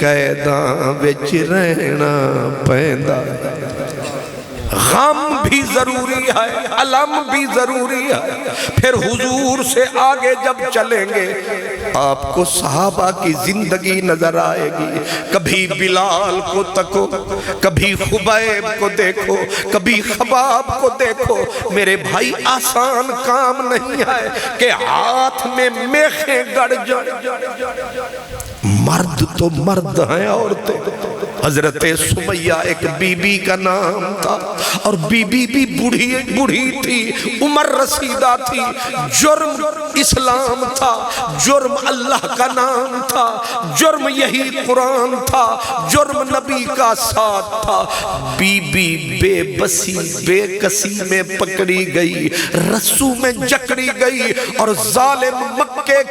قیداں وچ رہنا پیندا غم بھی ضروری ہے علم بھی ضروری ہے پھر حضور سے آگے جب چلیں گے آپ کو صحابہ کی زندگی نظر آئے گی کبھی بلال کو تکو کبھی خبیب کو دیکھو کبھی خباب کو دیکھو میرے بھائی آسان کام نہیں ہے کہ ہاتھ میں میخیں گڑ جائیں مرد تو مرد ہیں عورتیں حضرت سمیہ ایک بی بی کا نام تھا اور بی بی بھی بوڑھی تھی عمر رسیدہ تھی جرم اسلام تھا جرم اللہ کا نام تھا جرم یہی قرآن تھا جرم نبی کا ساتھ تھا بی بی بے بسی بے کسی میں پکڑی گئی رسو میں جکڑی گئی اور ظالم مکے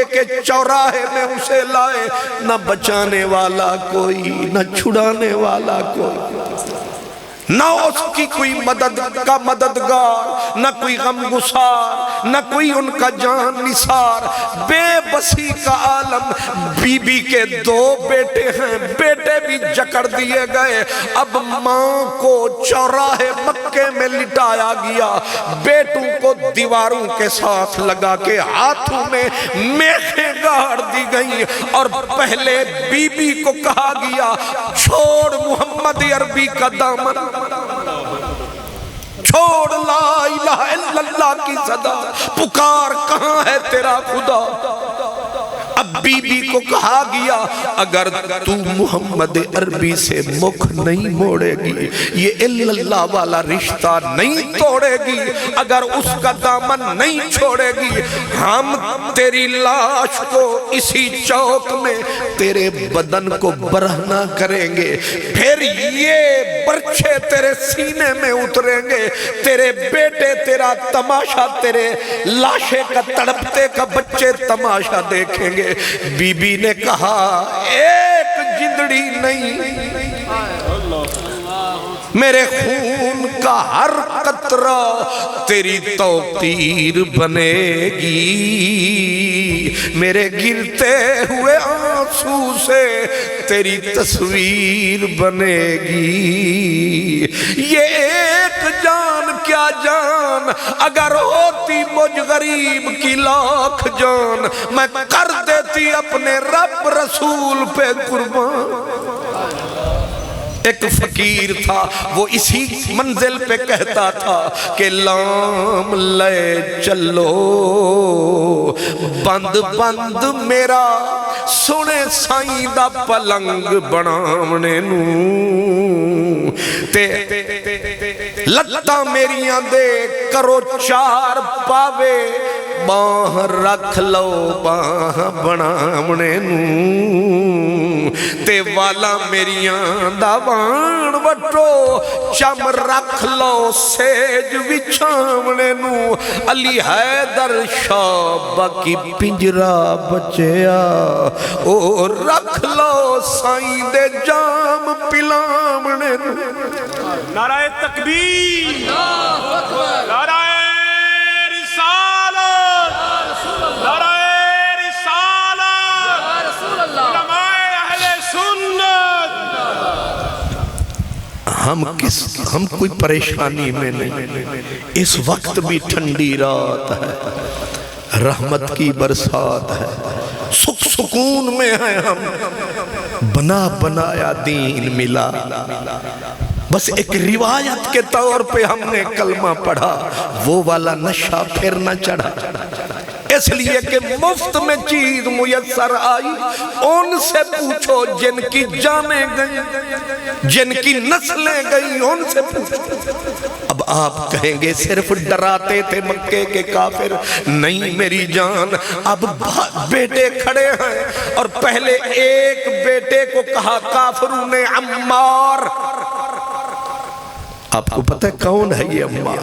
کے چوراہے میں اسے لائے نہ بچانے والا کوئی نہ چھڑانے والا کوئی نہ اس کی کوئی مدد کا مددگار نہ کوئی غم گسار نہ کوئی ان کا جان نثار بے بسی کا عالم بی بی کے 2 بیٹے ہیں بیٹے بھی جکڑ دیے گئے اب ماں کو چوراہے مکے میں لٹایا گیا بیٹوں کو دیواروں کے ساتھ لگا کے ہاتھوں میں میخیں گاڑ دی گئی اور پہلے بی بی کو کہا گیا چھوڑ محمد عربی کا دامن چھوڑ لا الہ الا اللہ کی صدا پکار کہاں ہے تیرا خدا اب بی بی کو کہا گیا اگر تو محمد عربی سے مکھ نہیں موڑے گی یہ الا اللہ والا رشتہ نہیں توڑے گی اگر اس کا دامن نہیں چھوڑے گی ہم تیری لاش کو اسی چوک میں تیرے بدن کو برہنہ کریں گے پھر یہ برچے تیرے سینے میں اتریں گے تیرے بیٹے تیرا تماشا تیرے لاشے کا تڑپتے کا بچے تماشا دیکھیں گے بی بی نے کہا ایک جندڑی نہیں میرے خون کا ہر قطرہ تیری توقیر بنے گی میرے گرتے ہوئے آنسو سے تیری تصویر بنے گی یہ ایک جان کیا جان اگر ہوتی مجھ غریب کی لاکھ جان میں کر دیتی اپنے رب رسول پہ قربان ایک فقیر تھا وہ اسی منزل پہ کہتا تھا کہ لام لے چلو بند بند میرا سنے سائیں دا پلنگ بنامنے نو تے لتا میریاں دے کرو 4 پاوے باہ رکھ لو باہ بنامنے نو تے والا میریاں دا وان وٹو چم رکھ لو سیج وچھامنے نو علی حیدر شاہ باقی پنجرہ بچیا او رکھ لو سائیں دے جام پلامنے نو نعرہ تکبیر نعرہ رسالت نعرہ رسالت علماء اہل سنت ہم کوئی پریشانی میں نہیں اس وقت بھی ٹھنڈی رات ہے رحمت کی برسات ہے سکھ سکون میں ہیں ہم بنا بنایا دین ملا بس ایک روایت کے طور پہ ہم نے کلمہ پڑھا وہ والا نشہ پھر نہ چڑھا اس لیے کہ مفت میں چیز میسر آئی ان سے پوچھو جن کی جانیں گئی جن کی نسلیں گئی ان سے پوچھو اب آپ کہیں گے صرف ڈراتے تھے مکے کے کافر نہیں میری جان اب بیٹے کھڑے ہیں اور پہلے ایک بیٹے کو کہا کافروں نے عمار آپ کو پتہ ہے کون ہے یہ عمار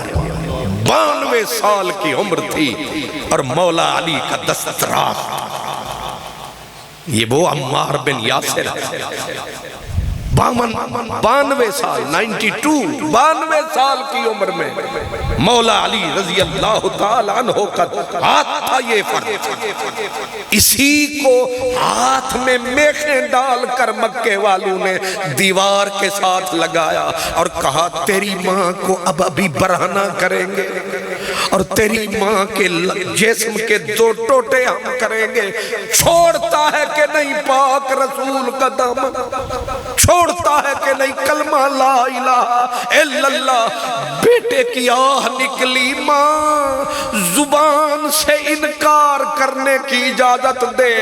92 سال کی عمر تھی اور مولا علی کا دستراز یہ وہ عمار بن یاسر 92 سال 92 سال کی عمر میں مولا علی رضی اللہ تعالیٰ عنہ کا ہاتھ تھا یہ فرد، اسی کو ہاتھ میں میخیں ڈال کر مکے والوں نے دیوار کے ساتھ لگایا اور کہا تیری ماں کو اب ابھی برہنہ کریں گے اور تیری ماں کے جسم کے 2 ٹوٹے ہم کریں گے۔ چھوڑتا ہے کہ نہیں پاک رسول کا دامن، چھوڑتا ہے کہ نہیں کلمہ لا الہ الا اللہ۔ بیٹے کی آہ نکلی، ماں زبان سے انکار کرنے کی اجازت دے،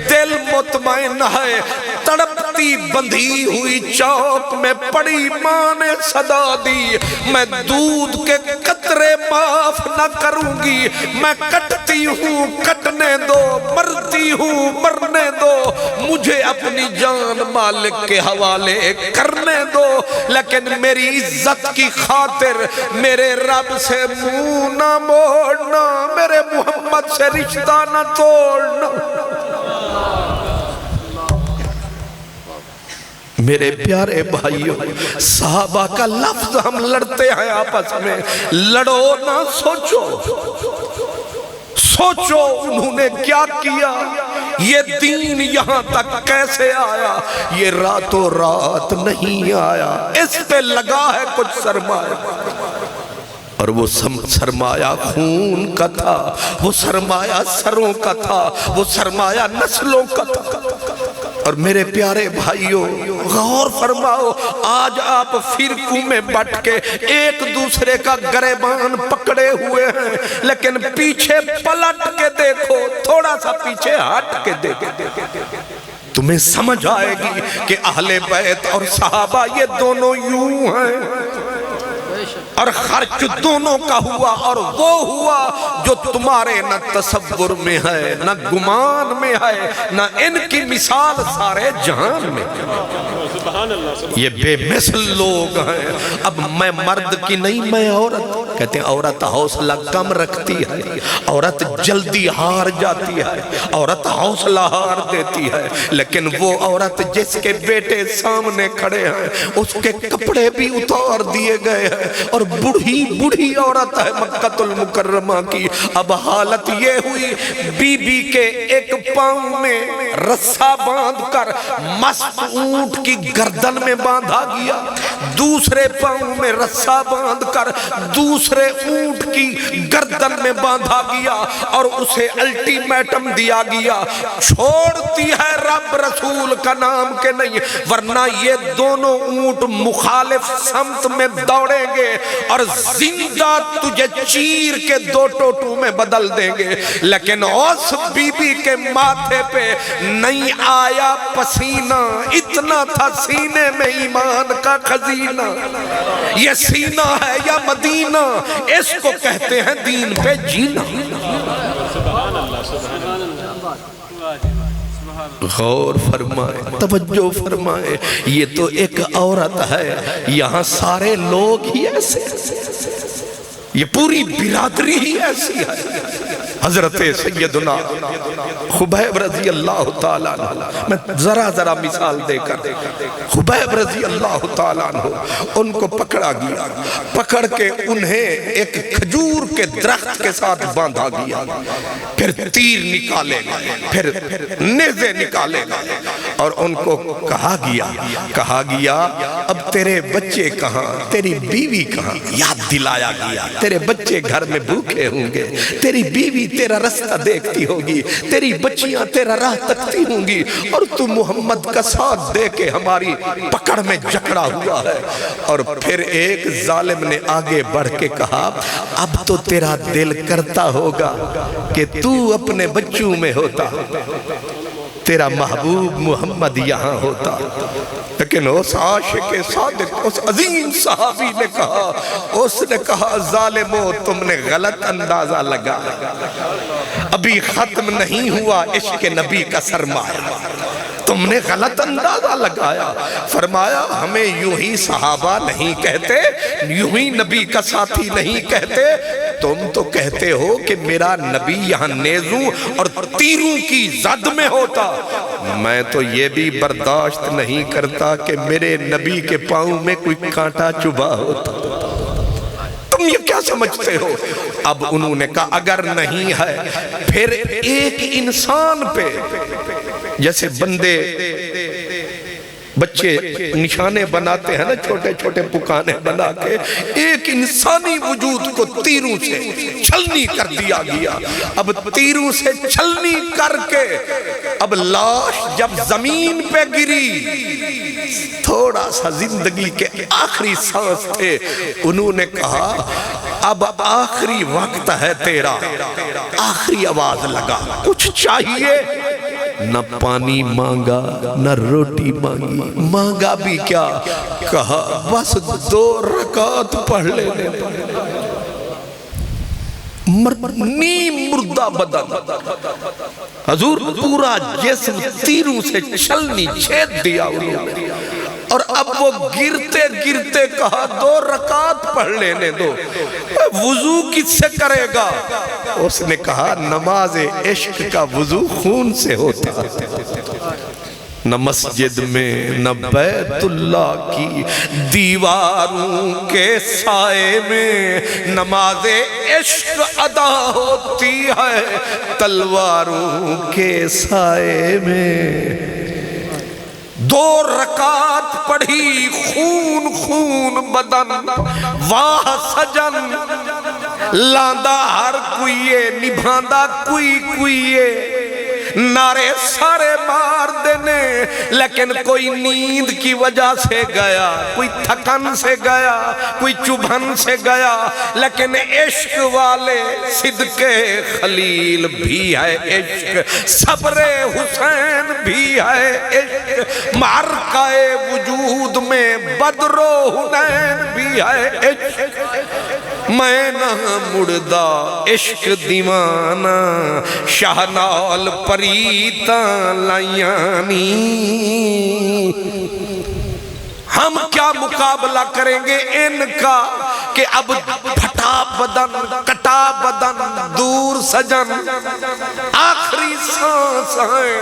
دل مطمئن ہے، تڑپتی بندھی ہوئی چوک میں پڑی ماں نے صدا دی، میں دودھ کے قطرے معاف نہ کروں گی، میں کٹتی ہوں کٹنے دو، مرتی ہوں مرنے دو، مجھے اپنی جان مالک کے حوالے کرنے دو، لیکن میری عزت کی خاطر میرے رب سے منہ نہ موڑنا، میرے محمد سے رشتہ نہ توڑنا۔ میرے پیارے بھائیوں، صحابہ کا لفظ ہم لڑتے ہیں آپس میں، لڑو نہ سوچو، سوچو انہوں نے کیا کیا، یہ دین یہاں تک کیسے آیا، یہ راتوں رات نہیں آیا، اس پہ لگا ہے کچھ سرمایہ، اور وہ سرمایہ خون کا تھا، وہ سرمایہ سروں کا تھا، وہ سرمایہ نسلوں کا تھا۔ اور میرے پیارے بھائیوں غور فرماؤ، آج آپ فرقوں میں بٹ کے ایک دوسرے کا گریبان پکڑے ہوئے ہیں، لیکن پیچھے پلٹ کے دیکھو، تھوڑا سا پیچھے ہٹ کے دیکھو، تمہیں سمجھ آئے گی کہ اہل بیت اور صحابہ یہ دونوں یوں ہیں، اور خرچ دونوں کا ہوا، اور وہ ہوا جو تمہارے نہ تصور میں ہے، نہ گمان میں ہے، نہ ان کی مثال سارے جہان میں۔ یہ بے مثل لوگ ہیں۔ اب میں مرد کی نہیں، میں عورت، کہتے ہیں عورت حوصلہ کم رکھتی ہے، عورت جلدی ہار جاتی ہے، عورت حوصلہ ہار دیتی ہے، لیکن وہ عورت جس کے بیٹے سامنے کھڑے ہیں اس کے کپڑے بھی اتار دیے گئے ہیں، اور بڑھی عورت ہے مکہ المکرمہ کی۔ اب حالت یہ ہوئی، بی بی کے ایک پاؤں میں رسا باندھ کر مست اونٹ کی گردن میں باندھا گیا، دوسرے پاؤں میں رسا باندھ کر دوسرے اونٹ کی گردن میں باندھا گیا، اور اسے الٹیمیٹم دیا گیا، چھوڑتی ہے رب رسول کا نام کہ نہیں، ورنہ یہ دونوں اونٹ مخالف سمت میں دوڑیں گے اور زندہ تجھے چیر کے 2 ٹوٹوں میں بدل دیں گے۔ لیکن اس بی بی کے ماتھے پہ نہیں آیا پسینہ، اتنا تھا سینے میں ایمان کا خزینہ۔ یہ سینہ ہے یا مدینہ، اس کو کہتے ہیں دین پہ جینا۔ غور فرمائے، توجہ فرمائے، یہ تو ایک عورت ہے، یہاں سارے لوگ ہی ایسے، یہ پوری برادری ہی ایسی ہے۔ حضرت سیدنا خبیب رضی اللہ تعالیٰ عنہ، میں ذرا مثال دے کر، خبیب رضی اللہ تعالیٰ عنہ ان کو پکڑا گیا، پکڑ کے انہیں ایک کھجور کے درخت کے ساتھ باندھا گیا، پھر تیر نکالے گئے، پھر نیزے نکالے گئے، اور ان کو کہا گیا اب تیرے بچے کہاں، تیری بیوی کہاں، یاد دلایا گیا، تیرے بچے گھر میں بھوکے ہوں گے، تیری بیوی تیرا رستہ دیکھتی ہوگی، تیری بچیاں تیرا راہ تکتی ہوں گی، اور تو محمد کا ساتھ دے کے ہماری پکڑ میں جکڑا ہوا ہے۔ اور پھر ایک ظالم نے آگے بڑھ کے کہا اب تو تیرا دل کرتا ہوگا کہ تو اپنے بچوں میں ہوتا، تیرا محبوب محمد یہاں ہوتا، لیکن اس عاشق صادق، اس عظیم صحابی نے کہا، اس نے کہا ظالمو تم نے غلط اندازہ لگا، ابھی ختم نہیں ہوا عشق نبی کا سرمایہ، تم نے غلط اندازہ لگایا۔ فرمایا ہمیں یوں ہی صحابہ نہیں کہتے، یوں ہی نبی کا ساتھی نہیں کہتے، تم تو کہتے ہو کہ میرا نبی یہاں نیزوں اور تیروں کی زد میں ہوتا، میں تو یہ بھی برداشت نہیں کرتا کہ میرے نبی کے پاؤں میں کوئی کانٹا چبھا ہوتا. تم یہ کیا سمجھتے ہو؟ اب انہوں نے کہا اگر نہیں ہے پھر ایک انسان پہ، جیسے بندے بچے نشانے بناتے ہیں نا، چھوٹے چھوٹے پکانے بنا کے، ایک انسانی وجود کو تیروں سے چھلنی کر دیا گیا. اب تیروں سے چھلنی کر کے اب لاش جب زمین پہ گری، تھوڑا سا زندگی کے آخری سانس تھے، انہوں نے کہا اب آخری وقت ہے تیرا، آخری آواز لگا، کچھ چاہیے؟ نہ پانی مانگا نہ روٹی مانگی، مانگا بھی کیا؟ کہا بس 2 رکعت پڑھ لینے. نیم مردہ بدن، حضور پورا جسم تیروں سے چھلنی چھید دیا انہوں نے، اور اب وہ گرتے گرتے کہا 2 رکعت پڑھ لینے دو. وضو کس سے کرے گا؟ اس نے کہا نماز عشق کا وضو خون سے ہوتا، نہ مسجد میں نہ بیت اللہ کی دیواروں کے سائے میں نماز عشق ادا ہوتی ہے تلواروں کے سائے میں. 2 رکعت پڑھی، خون خون بدن، واہ سجن لاندہ ہر کوئیے نبھاندہ کوئیے، نعرے سارے مار دینے، لیکن کوئی نیند کی وجہ سے گیا، کوئی تھکن سے گیا، کوئی چبھن سے گیا، لیکن عشق والے صدق خلیل بھی ہے عشق، صبر حسین بھی ہے عشق، معرکہ وجود میں بدر و حنین بھی ہے عشق. میں نہ مردہ عشق دیوانہ شاہنال پریتا لائیانی. ہم کیا مقابلہ کریں گے ان کا کہ اب پھٹا بدن کٹا بدن دور سجن آخری سانس ہیں.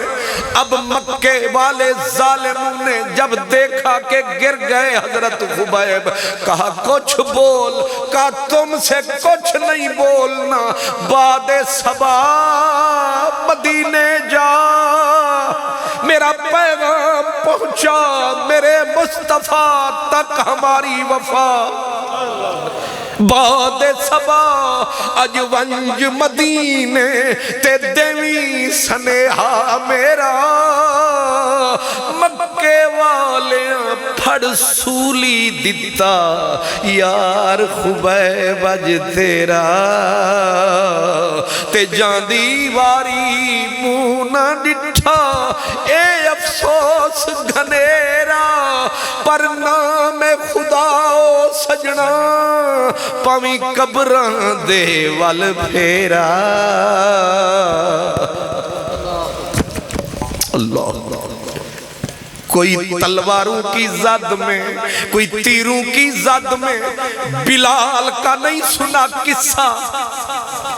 اب مکے والے ظالموں نے جب دیکھا کہ گر گئے حضرت خبیب، کہا کچھ بول، کہا تم سے کچھ نہیں بولنا، بعد صبا مدینے جا، میرا پیغام پہنچا، میرے مصطفیٰ تک ہماری وفا. بعد صبا اج ونج مدینے تے دیوی سنیہا میرا، مکے والیاں پھڑ سولی دتا یار خبیب اج تیرا، تے جاندی واری مونا ڈٹھا اے افسوس گھنیرا، پر نام خدا او سجنا پاویں قبراں دے ول پھیرا. اللہ کوئی تلواروں کی زد میں، کوئی تیروں کی زد میں، بلال کا نہیں سنا قصہ،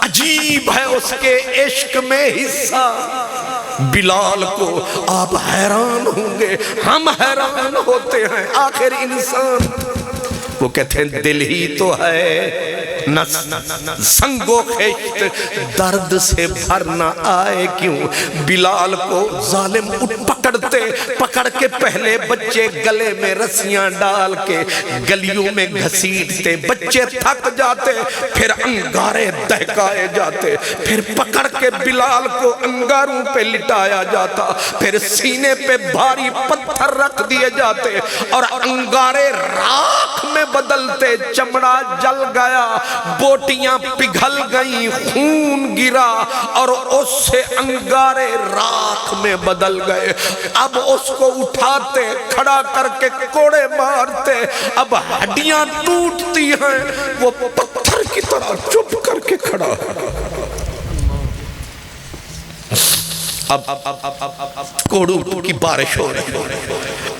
عجیب ہے اس کے عشق میں حصہ. بلال کو آپ حیران ہوں گے، ہم حیران ہوتے ہیں، آخر انسان. وہ کہتے ہیں دل ہی تو ہے سنگ و خشت درد سے بھرنا آئے کیوں. بلال کو ظالم پکڑتے، پکڑ کے پہلے بچے گلے میں رسیاں ڈال کے گلیوں میں گھسیٹتے، بچے تھک جاتے، پھر انگارے دہکائے جاتے، پھر پکڑ کے بلال کو انگاروں پہ لٹایا جاتا، پھر سینے پہ بھاری پتھر رکھ دیے جاتے اور انگارے راکھ میں بدلتے. چمڑا جل گیا، بوٹیاں پگھل گئیں، خون گرا اور اس سے انگارے راکھ میں بدل گئے. اب اس کو اٹھاتے، کھڑا کر کے کوڑے مارتے، اب ہڈیاں ٹوٹتی ہیں، وہ پتھر کی طرح چپ کر کے کھڑا. اب کوڑوں کی بارش ہو رہی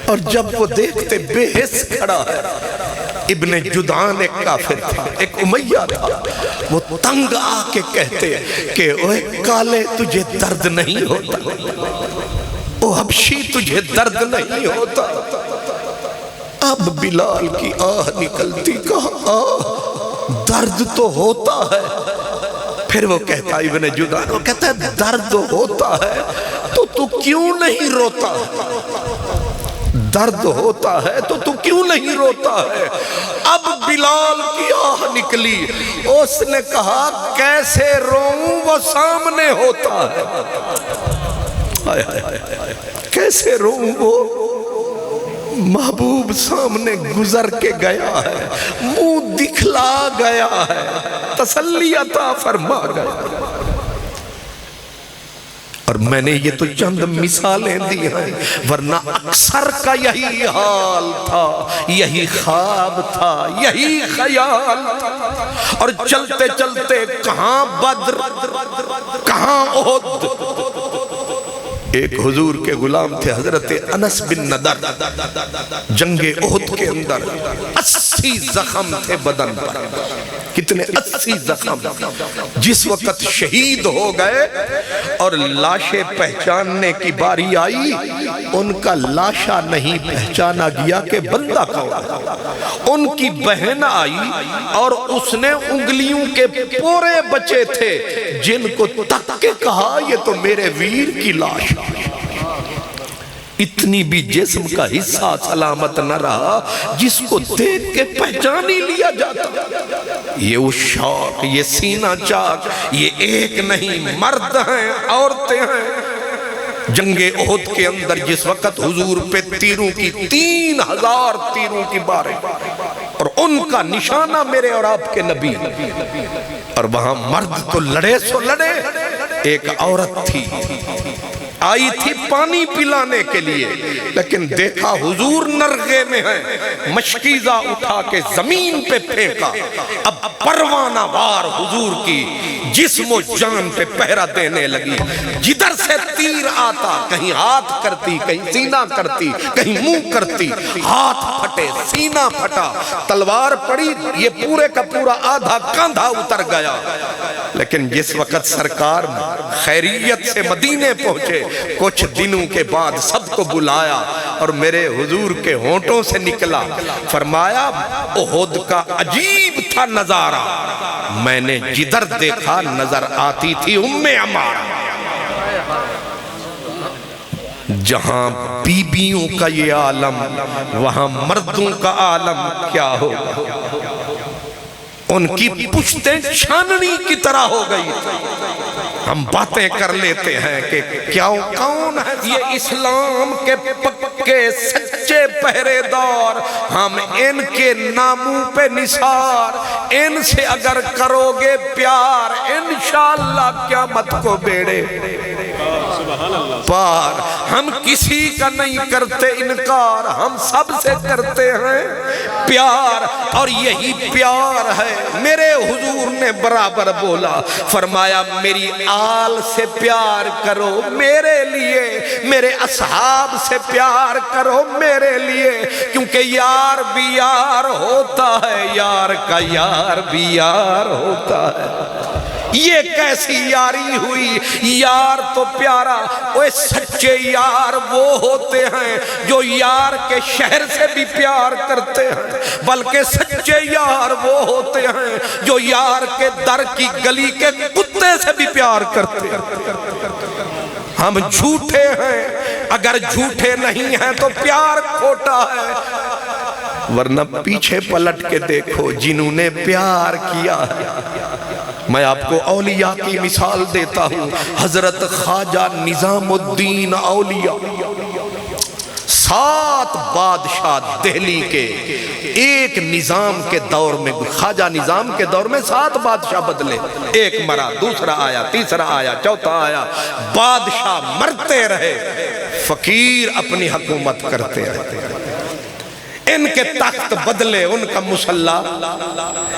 اور جب وہ دیکھتے بے حس کھڑا ہے. ابن جدعان ایک کافر تھا، ایک امیہ تھا، وہ تنگ آ کے کہتے کہ اوے کالے تجھے درد نہیں ہوتا؟ او حبشی تجھے درد نہیں ہوتا؟ اب بلال کی آہ نکلتی، کہا آہ درد تو ہوتا ہے۔ پھر وہ کہتا ابن جدعان، وہ کہتا ہے درد ہوتا ہے تو کیوں نہیں روتا؟ درد ہوتا ہے تو کیوں نہیں روتا ہے؟ اب بلال کی آہ نکلی، اس نے کہا کیسے روؤں وہ سامنے ہوتا ہے۔ کیسے روؤں وہ محبوب سامنے گزر کے گیا ہے، منہ دکھلا گیا ہے، تسلی عطا فرما گیا۔ اور میں نے یہ تو چند مثالیں دی ہیں، ورنہ اکثر کا یہی حال تھا، یہی خواب تھا، یہی خیال تھا۔ اور چلتے چلتے کہاں بدر، کہاں احد۔ ایک حضور کے غلام تھے حضرت انس بن نضر، جنگ احد کے اندر 80 زخم تھے بدن پر۔ کتنے؟ 80 زخم۔ جس وقت شہید ہو گئے اور لاشیں پہچاننے کی باری آئی، ان کا لاشا نہیں پہچانا گیا کہ بندہ کون ہے۔ ان کی بہن آئی اور اس نے انگلیوں کے پورے بچے تھے، جن کو تک کے کہا یہ تو میرے ویر کی لاش۔ اتنی بھی جسم کا حصہ سلامت نہ رہا جس کو دیکھ کے پہچان ہی لیا جاتا۔ یہ اشاق، یہ سینہ چاک، یہ ایک نہیں، مرد ہیں، عورتیں ہیں۔ جنگ احد کے اندر جس وقت حضور پہ تیروں کی 3000 تیروں کی باریں، اور ان کا نشانہ میرے اور آپ کے نبی، اور وہاں مرد تو لڑے سو لڑے۔ ایک عورت تھی، آئی تھی پانی پلانے کے لیے، لیکن دیکھا حضور نرغے میں ہیں، مشکیزہ اٹھا کے زمین پہ پھینکا۔ اب پروانہ وار حضور کی جسم و جان پہ پہرہ دینے لگی۔ جدھر سے تیر آتا، کہیں ہاتھ کرتی، کہیں سینہ کرتی، کہیں منہ کرتی، ہاتھ پھٹے، سینہ پھٹا، تلوار پڑی، یہ پورے کا پورا آدھا کاندھا اتر گیا۔ لیکن جس وقت سرکار خیریت سے مدینے پہنچے، کچھ دنوں کے بعد سب کو بلایا اور میرے حضور کے ہونٹوں سے نکلا، فرمایا احد کا عجیب تھا نظارہ، میں نے جدھر دیکھا نظر آتی تھی عمارہ۔ جہاں بیبیوں کا یہ عالم، وہاں مردوں کا عالم کیا ہوگا؟ ان کی پشتیں چھاننی کی طرح ہو گئی تھی۔ ہم باتیں کر لیتے ہیں کہ کیا کون ہے یہ اسلام کے پکے سچے پہرے دار، ہم ان کے ناموں پہ نثار، ان سے اگر کرو گے پیار، انشاءاللہ قیامت کو بیڑے پار۔ ہم کسی کا نہیں کرتے انکار، ہم سب سے کرتے ہیں پیار، اور یہی پیار ہے۔ میرے حضور نے برابر بولا، فرمایا میری آل سے پیار کرو میرے لیے، میرے اصحاب سے پیار کرو میرے لیے، کیونکہ یار بھی یار ہوتا ہے، یار کا یار بھی یار ہوتا ہے۔ یہ کیسی یاری ہوئی؟ یار تو پیارا، وہ سچے یار وہ ہوتے ہیں جو یار کے شہر سے بھی پیار کرتے ہیں، بلکہ سچے یار وہ ہوتے ہیں جو یار کے در کی گلی کے کتے سے بھی پیار کرتے ہیں۔ ہم جھوٹے ہیں، اگر جھوٹے نہیں ہیں تو پیار کھوٹا ہے، ورنہ پیچھے پلٹ کے دیکھو جنہوں نے پیار کیا ہے۔ میں آپ کو اولیاء کی مثال دیتا ہوں، حضرت خواجہ نظام الدین اولیاء، 7 بادشاہ دہلی کے ایک نظام کے دور میں، خواجہ نظام کے دور میں 7 بادشاہ بدلے، ایک مرا، دوسرا آیا، تیسرا آیا، چوتھا آیا، بادشاہ مرتے رہے، فقیر اپنی حکومت کرتے رہتے۔ ان کے تخت بدلے، ان کا مسلح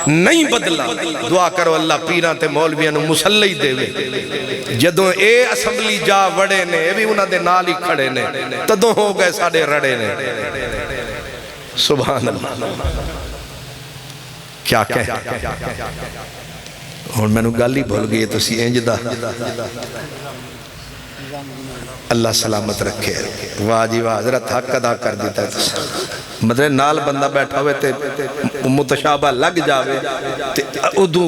نہیں بدلا۔ دعا کرو اللہ پیران تے مولویاں نو مسلح ہی دے وے۔ جدوں اے اسمبلی جا وڑے نے، اے بھی انہاں دے نال ہی کھڑے نے، تدوں ہو گئے ساڑے رڑے نے۔ سبحان اللہ، کیا کہہ اور میں نو گالی بھول گئی تو سی انج دا اللہ سلامت رکھے واہ جی واہ حضرت حق ادا کر دیتا ہے مطلب نال بندہ بیٹھا ہوئے تے متشابہ لگ جاوے تے ادو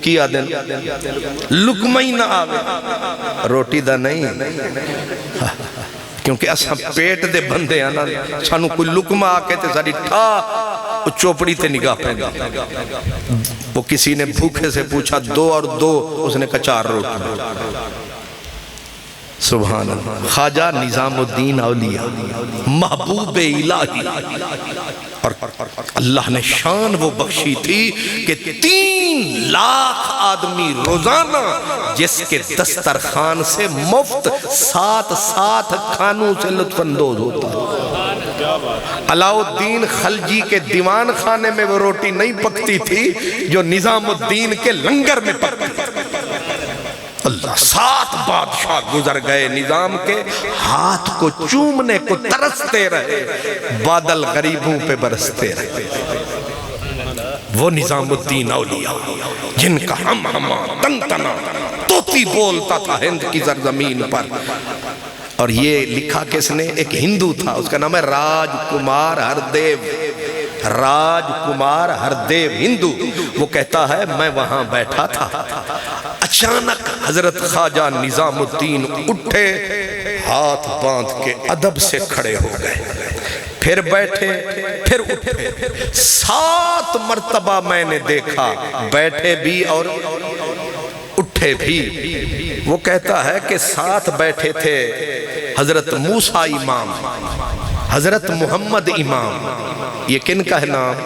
کیا دن لکمہ نہ آوے روٹی دا نہیں کیونکہ اساں پیٹ دے بندے ہیں نا سانو کوئی لکمہ آکے تے ساری ٹھا چوپڑی تے نگاہ پہنگا وہ کسی نے بھوکے سے پوچھا 2 اور 2 اس نے کہا 4 روٹی سبحان اللہ خواجہ نظام الدین اولیاء محبوب الہی اور اللہ نے شان وہ بخشی تھی کہ 3 لاکھ آدمی روزانہ جس کے دسترخوان سے مفت 7 کھانوں سے لطف اندوز ہوتا علاء الدین خلجی کے دیوان خانے میں وہ روٹی نہیں پکتی تھی جو نظام الدین کے لنگر میں پکتی تھی اللہ 7 بادشاہ گزر گئے نظام کے ہاتھ کو چومنے کو ترستے رہے بادل غریبوں پہ برستے رہے وہ نظام الدین اولیاء جن کا ہم تنتنا توتی بولتا تھا ہند کی زرزمین پر اور یہ لکھا کس نے ایک ہندو تھا اس کا نام ہے راج کمار ہردیو راج کمار ہردیو ہندو وہ کہتا ہے میں وہاں بیٹھا تھا اچانک حضرت خواجہ نظام الدین اٹھے ہاتھ باندھ کے ادب سے کھڑے ہو گئے پھر بیٹھے پھر اٹھے 7 مرتبہ میں نے دیکھا بیٹھے بھی اور اٹھے بھی وہ کہتا ہے کہ 7 بیٹھے تھے حضرت موسیٰ امام حضرت محمد امام یہ کن کا ہے نام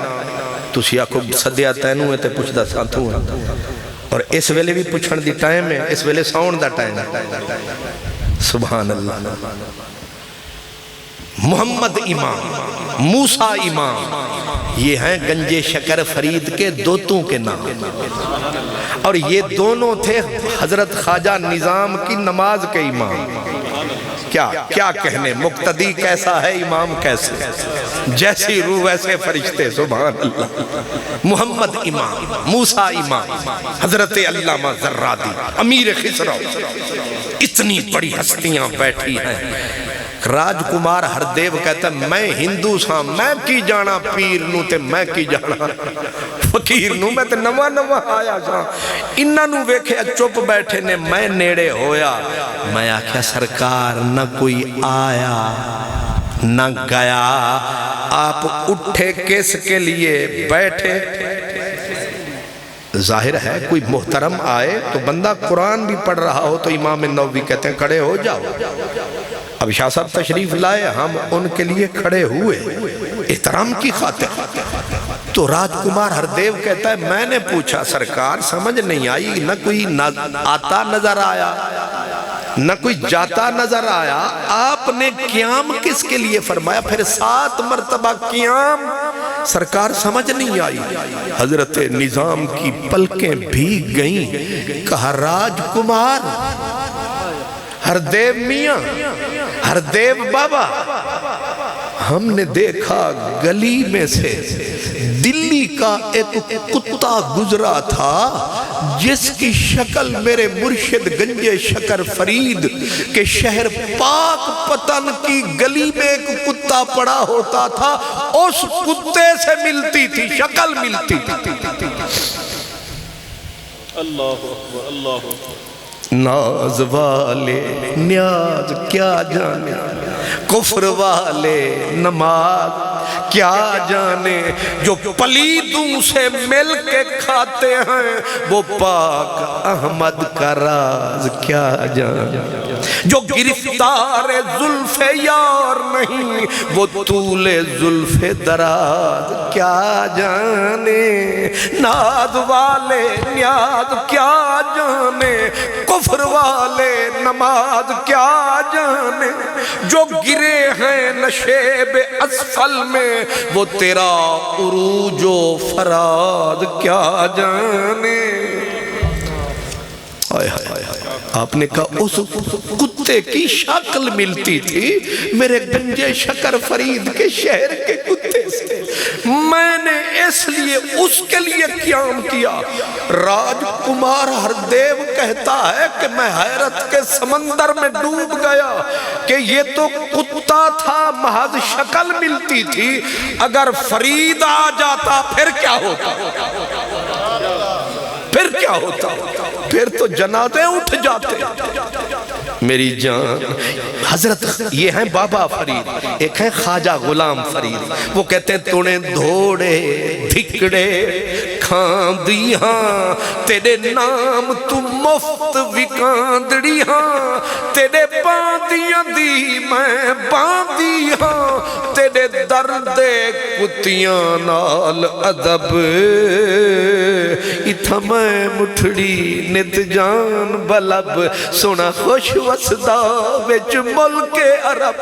تسی آکو صدیہ تینوں ہے تے پوچھ دا ساتھوں ہے اور اس ویلے بھی پوچھن دی ٹائم ہے اس ویلے ساؤنڈ دا ٹائم ہے سبحان اللہ محمد امام موسیٰ امام یہ ہیں گنج شکر فرید کے دوتوں کے نام اور یہ دونوں تھے حضرت خواجہ نظام کی نماز کے امام کیا کہنے مقتدی کیسا ہے امام کیسے جیسی روح ویسے فرشتے سبحان اللہ محمد امام موسیٰ امام حضرت علامہ زرادی امیر خسرو اتنی بڑی ہستیاں بیٹھی ہیں راج کمار ہردیو کہتا ہے میں ہندو ساں میں کی جانا پیر نو تے میں کی جانا فقیر نو میں تے نواں آیا ساں انہاں نو ویکھے چپ بیٹھے نے میں نیڑے ہویا میں آکھیا سرکار نہ کوئی آیا نہ گیا آپ اٹھے کس کے لیے بیٹھے ظاہر ہے کوئی محترم آئے تو بندہ قرآن بھی پڑھ رہا ہو تو امام نووی کہتے ہیں کھڑے ہو جاؤ اب شاہ صاحب تشریف لائے ہم ان کے لیے کھڑے ہوئے احترام کی خاطر تو راج کمار ہردیو کہتا ہے میں نے پوچھا سرکار سمجھ نہیں آئی نہ کوئی آتا نظر آیا نہ کوئی جاتا نظر آیا آپ نے قیام کس کے لیے فرمایا پھر 7 مرتبہ قیام سرکار سمجھ نہیں آئی حضرت نظام کی پلکیں بھیگ گئیں کہا راج کمار ہردیو میاں ہردیو بابا ہم نے دیکھا گلی میں سے دلی کا ایک کتا گزرا تھا جس کی شکل میرے مرشد گنج شکر فرید کے شہر پاک پتن کی گلی میں ایک کتا پڑا ہوتا تھا اس کتے سے ملتی تھی شکل ملتی تھی اللہ اکبر اللہ اکبر ناز والے نیاز کیا جانے کفر والے نماز کیا جانے جو پلیدوں سے مل کے کھاتے ہیں وہ پاک احمد کا راز کیا جانے جو گرفتار زلف یار نہیں وہ طول زلف دراز کیا جانے ناز والے نیاز کیا جانے کفر والے نماز کیا جانے جو گرے ہیں نشیب اسفل میں وہ تیرا عروج و فراز کیا جانے آپ نے کہا اس کتے کی شکل ملتی تھی میرے گنج شکر فرید کے شہر کے کتے سے میں نے اس لیے اس کے لیے قیام کیا۔ راج کمار ہردیو کہتا ہے کہ میں حیرت کے سمندر میں ڈوب گیا کہ یہ تو کتا تھا، محض شکل ملتی تھی، اگر فرید آ جاتا پھر کیا ہوتا؟ پھر کیا ہوتا؟ پھر تو جنازے اٹھ جاتے۔ میری جان، حضرت یہ ہیں بابا فرید، ایک ہیں خواجہ غلام فرید۔ وہ کہتے ہیں تونے دھوڑے دھکڑے کھاندی ہاں، تیرے نام تو مفت وکاندڑی ہاں، تیرے باندیاں دی میں باندی ہاں، تیرے درد کتیاں نال ادب اتھا میں مٹھڑی نت جان بلب، سونا خوش وسدا وچ ملک عرب۔